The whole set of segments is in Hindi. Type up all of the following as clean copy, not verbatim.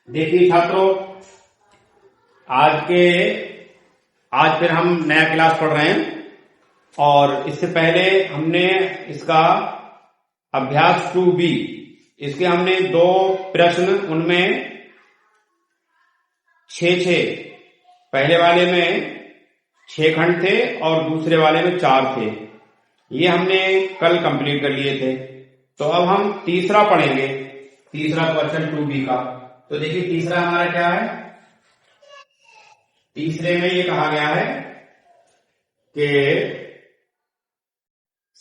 देखिए छात्रों, आज फिर हम नया क्लास पढ़ रहे हैं और इससे पहले हमने इसका अभ्यास 2B इसके हमने 2 प्रश्न, उनमें 6 पहले वाले में 6 खंड थे और दूसरे वाले में 4 थे। ये हमने कल कंप्लीट कर लिए थे। तो अब हम तीसरा पढ़ेंगे, तीसरा क्वेश्चन 2B का। तो देखिए तीसरा हमारा क्या है। तीसरे में ये कहा गया है कि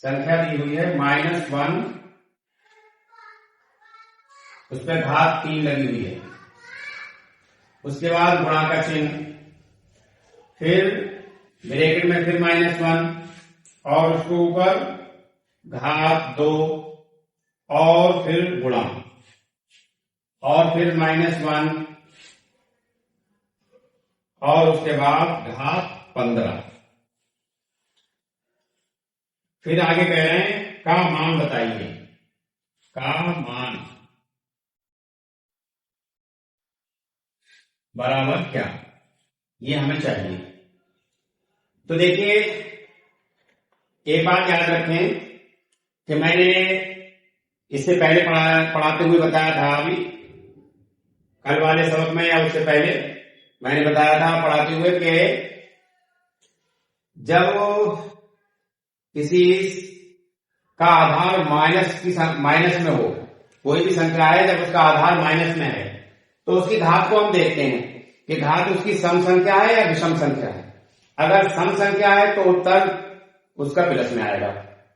संख्या दी हुई है -1, उस पर घात 3 लगी हुई है, उसके बाद गुणा का चिन्ह, फिर ब्रैकेट में फिर -1 और उसके ऊपर घात 2 और फिर गुणा और फिर -1 और उसके बाद घात 15। फिर आगे कह रहे हैं का मान बताइए, का मान बराबर क्या, ये हमें चाहिए। तो देखिए एक बात याद रखें कि मैंने इससे पहले पढ़ाते हुए बताया था, अभी कल वाले सबक में या उससे पहले मैंने बताया था पढ़ाते हुए कि जब किसी का आधार माइनस में हो, कोई भी संख्या है जब उसका आधार माइनस में है तो उसकी घात को हम देखते हैं कि घात उसकी सम संख्या है या विषम संख्या है। अगर सम संख्या है तो उत्तर उसका प्लस में आएगा,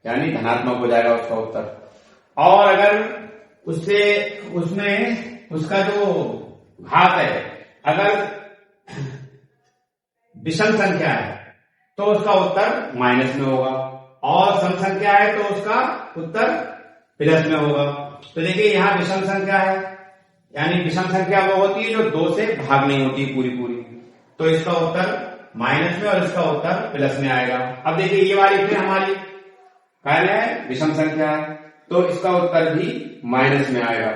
यानी धनात्मक हो जाएगा उसका उत्तर। और अगर उसमें उसका जो घात है अगर विषम संख्या है तो उसका उत्तर माइनस में होगा, और सम संख्या है तो उसका उत्तर प्लस में होगा। तो देखिए यहाँ विषम संख्या है, यानी विषम संख्या वो होती है जो 2 से भाग नहीं होती पूरी, तो इसका उत्तर माइनस में और इसका उत्तर प्लस में आएगा। अब देखिए ये वाली फिर हमारी पहले है विषम संख्या है तो इसका उत्तर भी माइनस में आएगा।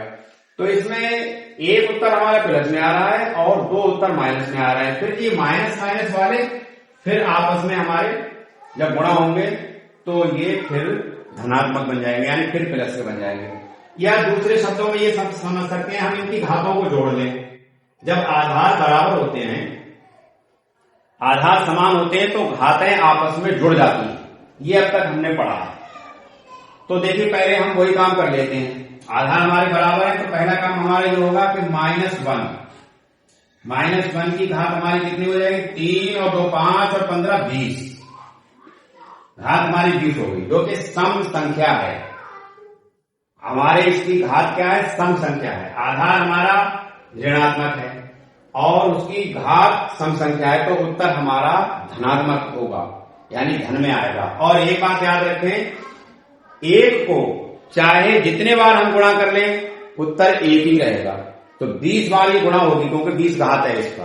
तो इसमें एक उत्तर हमारा प्लस में आ रहा है और 2 उत्तर माइनस में आ रहे हैं। फिर ये माइनस वाले फिर आपस में हमारे जब गुणा होंगे तो ये फिर धनात्मक बन जाएंगे, यानी फिर प्लस के बन जाएंगे। या दूसरे शब्दों में ये सब समझ सकते हैं, हम इनकी घातों को जोड़ लें। जब आधार बराबर होते हैं, आधार समान होते हैं तो घातें आपस में जुड़ जाती हैं। ये अब तक हमने पढ़ा है। तो देखिए पहले हम वही काम कर लेते हैं। आधार हमारे बराबर है तो पहला काम हमारा ये होगा कि -1 की घात हमारी कितनी हो जाएगी, 3 और 2 5 और 15 20, घात हमारी 20 होगी, जो कि सम संख्या है। हमारे इसकी घात क्या है, सम संख्या है। आधार हमारा ऋणात्मक है और उसकी घात सम संख्या है तो उत्तर हमारा धनात्मक होगा, यानी धन में आएगा। और एक बात याद रखें, एक को चाहे जितने बार हम गुणा कर लें उत्तर एक ही रहेगा। तो 20 बार ही गुणा होगी क्योंकि 20 घात है इसका,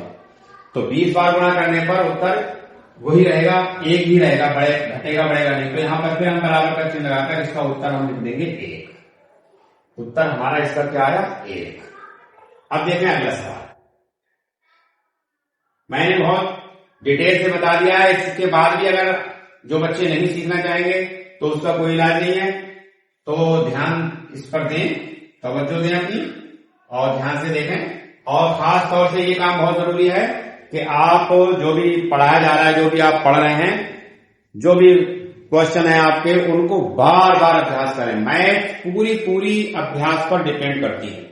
तो 20 बार गुणा करने पर उत्तर वही रहेगा, एक ही रहेगा, घटेगा बढ़ेगा नहीं। तो यहां पर फिर हम बराबर का चिन्ह लगाकर इसका उत्तर हम लिख देंगे 1। उत्तर हमारा इसका क्या आया, 1। अब देखें अगला सवाल। मैंने बहुत डिटेल से बता दिया है, इसके बाद भी अगर जो बच्चे नहीं सीखना चाहेंगे तो उसका कोई इलाज नहीं है। तो ध्यान इस पर दें, तवज्जो दें अपनी और ध्यान से देखें। और खास तौर से ये काम बहुत जरूरी है कि आप जो भी पढ़ाया जा रहा है, जो भी आप पढ़ रहे हैं, जो भी क्वेश्चन है आपके, उनको बार बार अभ्यास करें। मैथ पूरी अभ्यास पर डिपेंड करती है।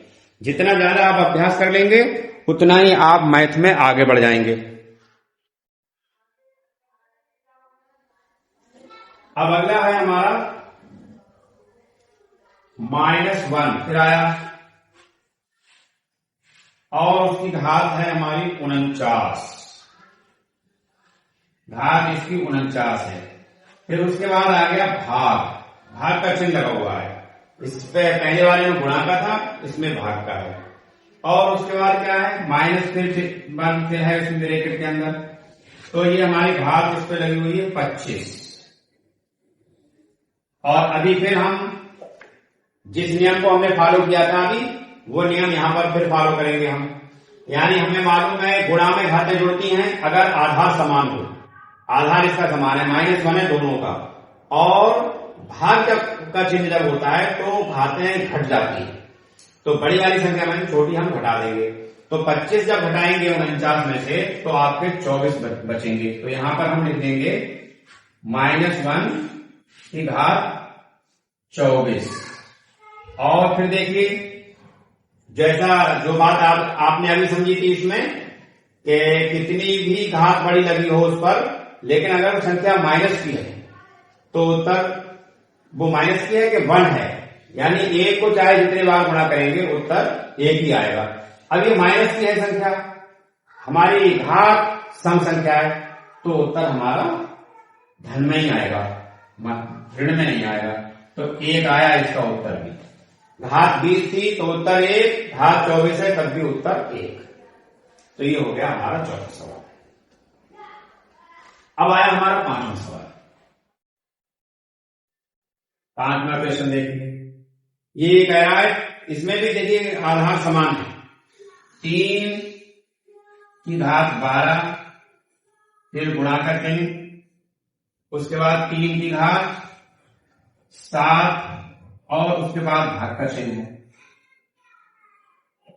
जितना ज्यादा आप अभ्यास कर लेंगे उतना ही आप मैथ में आगे बढ़ जाएंगे। अब अगला है हमारा -1, फिर आया और उसकी घात है हमारी 49, घात इसकी 49 है। फिर उसके बाद आ गया भाग का चिन्ह लगा हुआ है। इस पे पहले वाले में गुणा का था, इसमें भाग का है। और उसके बाद क्या है, माइनस फिर है उसमें ब्रैकेट के अंदर। तो ये हमारी घात इस पे लगी हुई है 25। और अभी फिर हम जिस नियम को हमने फॉलो किया था अभी वो नियम यहाँ पर फिर फॉलो करेंगे हम। यानी हमें मालूम है गुणा में घातें जुड़ती हैं अगर आधार समान हो, आधार इसका समान है, -1 है दोनों का, और भाग जब का चिन्ह जब होता है तो घातें घट जाती है। तो बड़ी वाली संख्या में छोटी हम घटा देंगे। तो 25 जब घटाएंगे 49 में से तो आपके 24 बचेंगे। तो यहां पर हम लिख देंगे -1 की घात 24। और फिर देखिए जैसा जो बात आपने अभी समझी थी इसमें कि कितनी भी घात बड़ी लगी हो उस पर, लेकिन अगर वो संख्या माइनस की है तो उत्तर वो माइनस की है कि 1 है, यानी 1 को चाहे जितने बार गुणा करेंगे उत्तर 1 ही आएगा। अब ये माइनस की है संख्या, हमारी घात सम संख्या है, तो उत्तर हमारा धन में ही आएगा, ऋण में नहीं आएगा। तो 1 आया इसका उत्तर भी। घात 20 थी तो उत्तर 1, घात 24 है तब भी उत्तर 1। तो ये हो गया हमारा चौथा सवाल। अब आया हमारा 5वां सवाल। 5वां क्वेश्चन देखिए, ये कह रहा है, इसमें भी देखिए आधार समान है, 3 की घात 12, फिर गुणा करते हैं, उसके बाद 3 की घात 7 और उसके बाद भाग का चिन्ह है,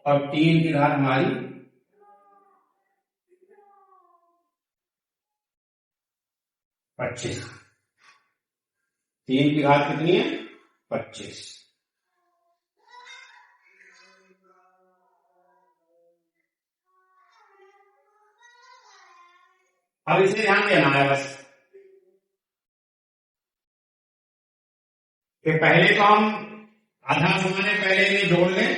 और 3 की घात हमारी 25। 3 की घात कितनी है? 25। अब इसे ध्यान देना है बस कि पहले तो हम आधार समान है, पहले इन्हें जोड़ लें,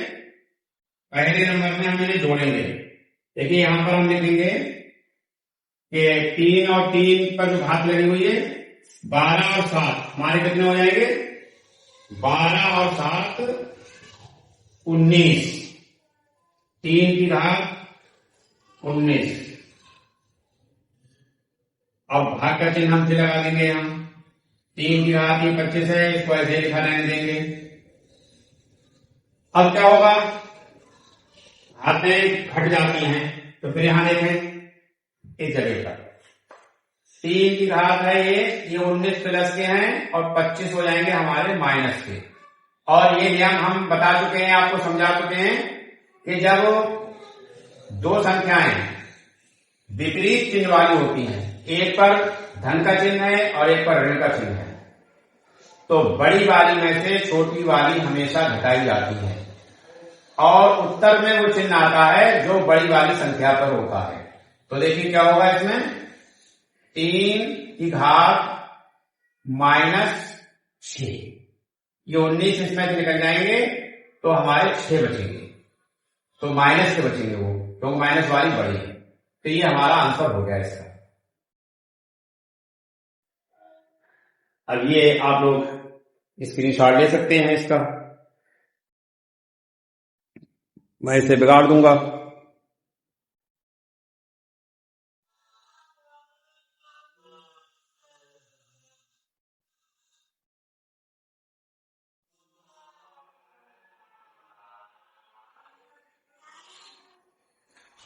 पहले नंबर में हम इन्हें जोड़ेंगे। देखिए यहां पर हम लिखेंगे कि 3 और 3 पर जो घात लगी हुई है 12 और 7 हमारे कितने हो जाएंगे? 12 और 7 19, 3 की घात 19। अब भाग का चिन्ह हमसे लगा देंगे हम, 3 की घात 25 है, इसको ऐसे लिखा रहने देंगे। अब क्या होगा? घातें घट जाती हैं, तो फिर यहां देखें इस जगह पर 3 की घात है ये 19 प्लस के हैं और 25 हो जाएंगे हमारे माइनस के। और ये नियम हम बता चुके हैं, आपको समझा चुके हैं कि जब दो संख्याएं विपरीत चिन्ह वाली होती हैं, एक पर धन का चिन्ह है और एक पर ऋण का चिन्ह है, तो बड़ी वाली में से छोटी वाली हमेशा घटाई जाती है और उत्तर में वो चिन्ह आता है जो बड़ी वाली संख्या पर होता है। तो देखिए क्या होगा इसमें, 3 की घात -6, ये 19 इसमें से निकल जाएंगे तो हमारे 6 बचेंगे, तो माइनस के बचेंगे वो, क्योंकि माइनस वाली बड़ी है। तो ये हमारा आंसर हो गया इसका। अब ये आप लोग स्क्रीनशॉट ले सकते हैं इसका, मैं इसे बिगाड़ दूंगा।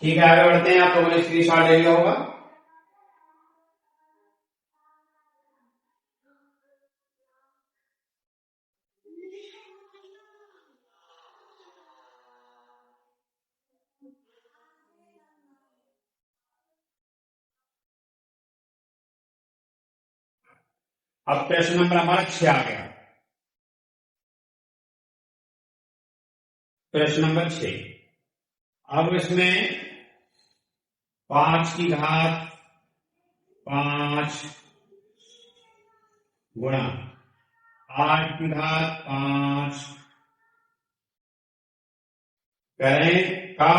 ठीक है, आगे बढ़ते हैं। आप लोगों ने स्क्रीनशॉट ले लिया होगा। अब प्रश्न नंबर हमारा 6 आ गया। प्रश्न नंबर 6, अब इसमें 5 की घात 5 गुणा 8 की घात 5 करें का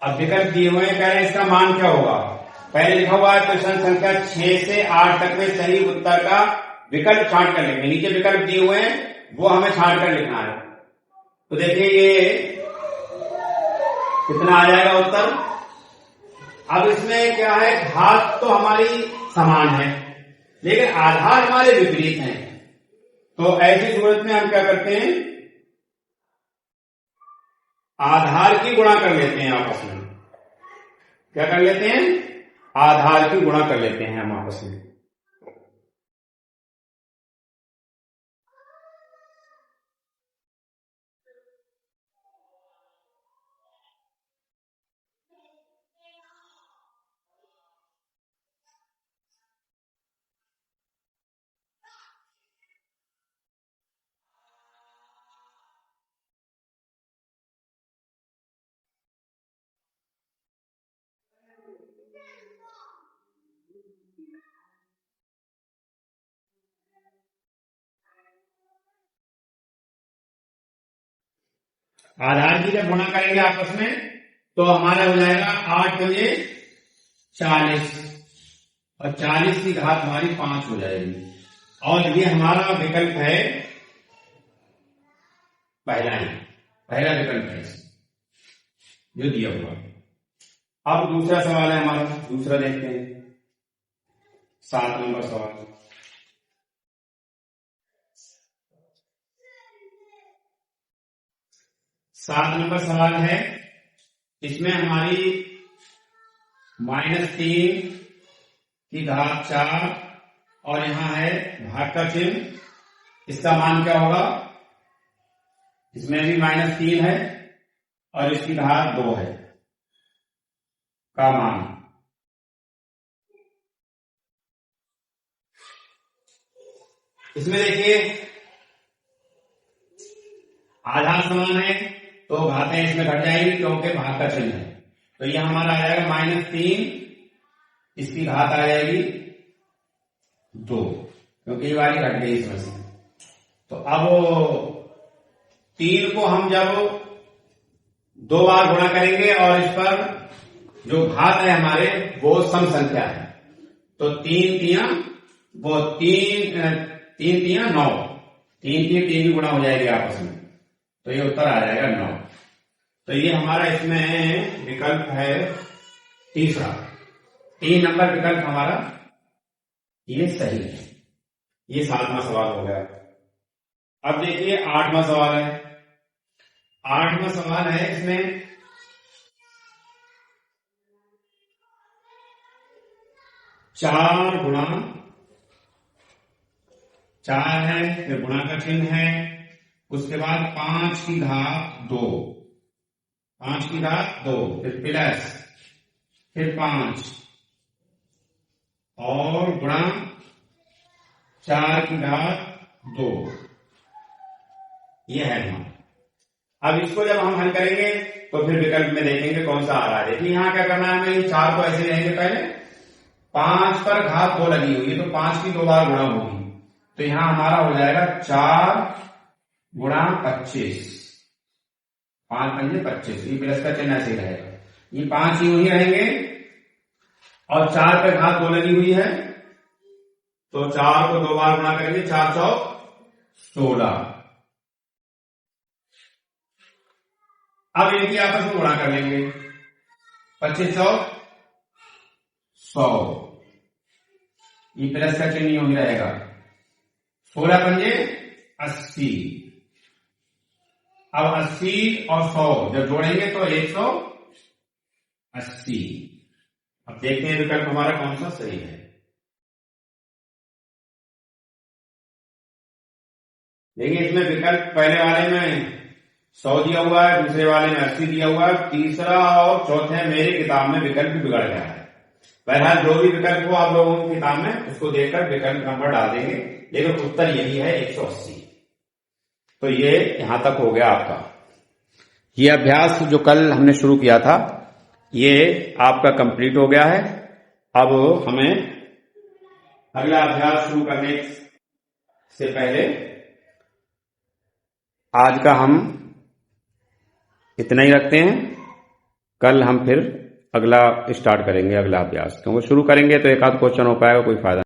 अब विकल्प दिए हुए कह रहे हैं इसका मान क्या होगा। पहले लिखा हुआ है प्रश्न संख्या 6 से 8 तक में सही उत्तर का विकल्प छांट कर लिखेंगे। नीचे विकल्प दिए हुए हैं वो हमें छांट कर लिखना है। तो देखिए ये कितना आ जाएगा उत्तर। अब इसमें क्या है, घात तो हमारी समान है, लेकिन आधार हमारे विपरीत हैं। तो ऐसी सूरत में हम क्या करते हैं, आधार की गुणा कर लेते हैं आपस में। क्या कर लेते हैं, आधार की गुणा कर लेते हैं हम आपस में। आधार की जब गुणा करेंगे आपस में तो हमारा हो जाएगा 8 पंजे 40 और 40 की घात हमारी 5 हो जाएगी। और ये हमारा विकल्प है पहला विकल्प है जो दिया हुआ। अब दूसरा सवाल है हमारा, दूसरा देखते हैं 7 नंबर सवाल। सात नंबर सवाल है, इसमें हमारी -3 की घात 4 और यहां है भाग का चिन्ह, इसका मान क्या होगा। इसमें भी -3 है और इसकी घात 2 है का मान। इसमें देखिए आधार समान है तो घातें इसमें घट जाएंगी क्योंकि भाग का चिन्ह है। तो यह हमारा आ जाएगा -3, इसकी घात आ जाएगी 2 क्योंकि ये वाली घट गई इसमें से। तो अब 3 को हम जब 2 बार गुणा करेंगे और इस पर जो घात है हमारे वो सम संख्या है, तो 3 तियां 9, 3 की गुणा हो जाएगी आपस में, तो ये उत्तर आ जाएगा 9। तो ये हमारा इसमें विकल्प है तीसरा, 3 नंबर विकल्प हमारा ये सही है। ये 7वां सवाल हो गया। अब देखिए 8वां सवाल है। 8वां सवाल है, इसमें चार है, फिर गुणा का चिन्ह है, उसके बाद 5 की घात 2, 5 की घात 2, फिर प्लस, फिर 5 और गुणा 4 की घात 2, यह है हमारा। अब इसको जब हम हल करेंगे तो फिर विकल्प में देखेंगे कौन सा आ रहा है। देखिए यहां क्या करना है हमें, ये 4 को ऐसे लेंगे, पहले 5 पर घात 2 लगी हुई है तो 5 की 2 बार गुणा होगी, तो यहां हमारा हो जाएगा 4 गुणा 25, 5 पंजे 25, ये प्लस का चिन्ह ऐसे रहेगा, ये 5 यूं ही रहेंगे और 4 पे घात 2 लगी हुई है तो 4 को 2 बार गुणा करेंगे, 4 चौक 16। अब इनकी आपस में गुणा कर लेंगे, 25 चौक 100, ये प्लस का चिन्ह यूं ही रहेगा, 16 पंजे 80। अब 80 और 100 जब जोड़ेंगे तो 180। अब देखते हैं विकल्प हमारा कौन सा सही है। देखिए इसमें विकल्प पहले वाले में 100 दिया हुआ है, दूसरे वाले में 80 दिया हुआ है, तीसरा और चौथे मेरी किताब में विकल्प बिगड़ गया है। बहरहाल जो भी विकल्प हो आप लोगों की किताब में उसको देखकर विकल्प नंबर डाल देंगे, लेकिन उत्तर यही है 180। तो ये यहां तक हो गया आपका। ये अभ्यास जो कल हमने शुरू किया था ये आपका कंप्लीट हो गया है। अब हमें अगला अभ्यास शुरू करने से पहले आज का हम इतना ही रखते हैं। कल हम फिर अगला स्टार्ट करेंगे, अगला अभ्यास, क्योंकि शुरू करेंगे तो एक आध क्वेश्चन हो पाएगा, कोई फायदा